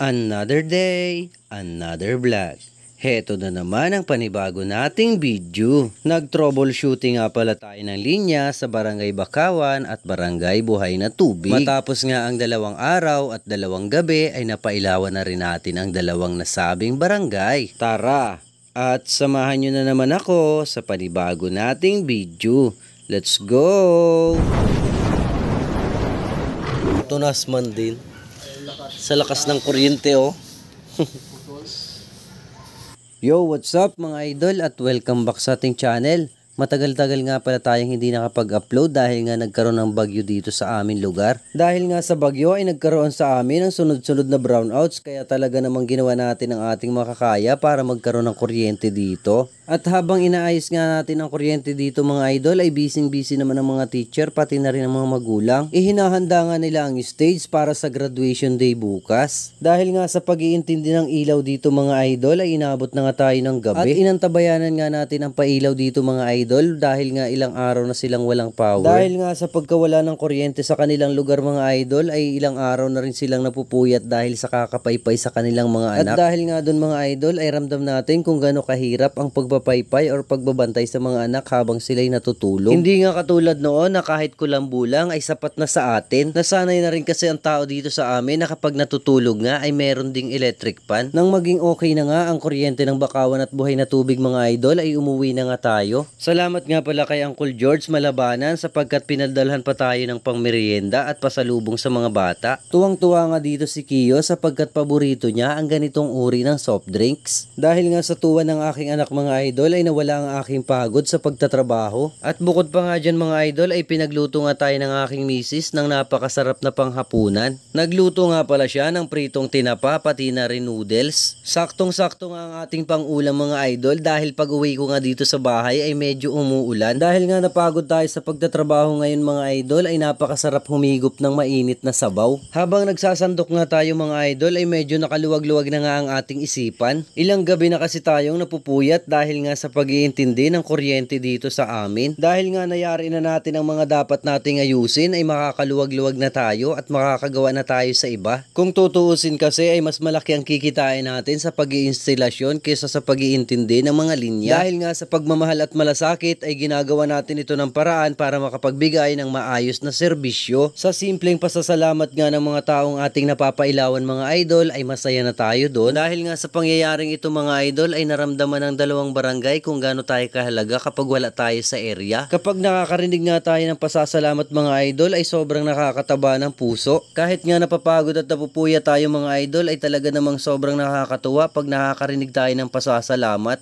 Another day, another vlog. Heto na naman ang panibago nating video. Nag-troubleshooting nga pala tayo ng linya sa Barangay Bakawan at Barangay Buhay na Tubig. Matapos nga ang 2 araw at 2 gabi ay napailawan na rin natin ang 2 nasabing barangay. Tara! At samahan nyo na naman ako sa panibago nating video. Let's go! Tunas man din. Sa lakas ng kuryente oh. Yo, what's up mga idol at welcome back sa ating channel. Matagal-tagal nga pala tayong hindi nakapag-upload dahil nga nagkaroon ng bagyo dito sa aming lugar. Dahil nga sa bagyo ay nagkaroon sa amin ng sunod-sunod na brownouts, kaya talaga namang ginawa natin ang ating makakaya para magkaroon ng kuryente dito. At habang inaayos nga natin ang kuryente dito mga idol ay busy naman ang mga teacher pati na rin ang mga magulang. Ihinahanda nga nila ang stage para sa graduation day bukas. Dahil nga sa pag-iintindi ng ilaw dito mga idol ay inabot na nga tayo ng gabi. At inantabayanan nga natin ang pailaw dito mga idol dahil nga ilang araw na silang walang power. Dahil nga sa pagkawala ng kuryente sa kanilang lugar mga idol ay ilang araw na rin silang napupuyat dahil sa kakapaypay sa kanilang mga anak. At dahil nga doon mga idol ay ramdam natin kung gaano kahirap ang pagpapaypay or pagbabantay sa mga anak habang sila'y natutulog. Hindi nga katulad noon na kahit kulambulang ay sapat na sa atin. Nasanay na rin kasi ang tao dito sa amin na kapag natutulog nga ay meron ding electric pan. Nang maging okay na nga ang kuryente ng Bakawan at Buhay na Tubig mga idol ay umuwi na nga tayo. Salamat nga pala kay Uncle George Malabanan sapagkat pinadalhan pa tayo ng pangmerienda at pasalubong sa mga bata. Tuwang-tuwa nga dito si Kiyo sapagkat paborito niya ang ganitong uri ng soft drinks. Dahil nga sa tuwa ng aking anak mga idol ay nawala ang aking pagod sa pagtatrabaho. At bukod pa nga dyan mga idol ay pinagluto nga tayo ng aking misis ng napakasarap na panghapunan. Nagluto nga pala siya ng pritong tinapa pati na rin noodles. Saktong-sakto nga ang ating pangulam mga idol dahil pag uwi ko nga dito sa bahay ay medyo umuulan. Dahil nga napagod tayo sa pagtatrabaho ngayon mga idol ay napakasarap humigop ng mainit na sabaw. Habang nagsasandok nga tayo mga idol ay medyo nakaluwag-luwag na nga ang ating isipan. Ilang gabi na kasi tayong napupuyat dahil nga sa pag-iintindi ng kuryente dito sa amin. Dahil nga nayari na natin ang mga dapat nating ayusin ay makakaluwag-luwag na tayo at makakagawa na tayo sa iba. Kung tutuusin kasi ay mas malaki ang kikitain natin sa pag-iinstalasyon kaysa sa pag-iintindi ng mga linya. Dahil nga sa pagmamahal at malasakit ay ginagawa natin ito ng paraan para makapagbigay ng maayos na serbisyo. Sa simpleng pasasalamat nga ng mga taong ating napapailawan mga idol ay masaya na tayo doon. Dahil nga sa pangyayaring ito mga idol ay naramdaman ng 2 barangay kung gaano tayo kahalaga kapag wala tayo sa area. Kapag nakakarinig nga tayo ng pasasalamat mga idol ay sobrang nakakataba ng puso. Kahit nga napapagod at napupuya tayo mga idol ay talaga namang sobrang nakakatuwa pag nakakarinig tayo ng pasasalamat.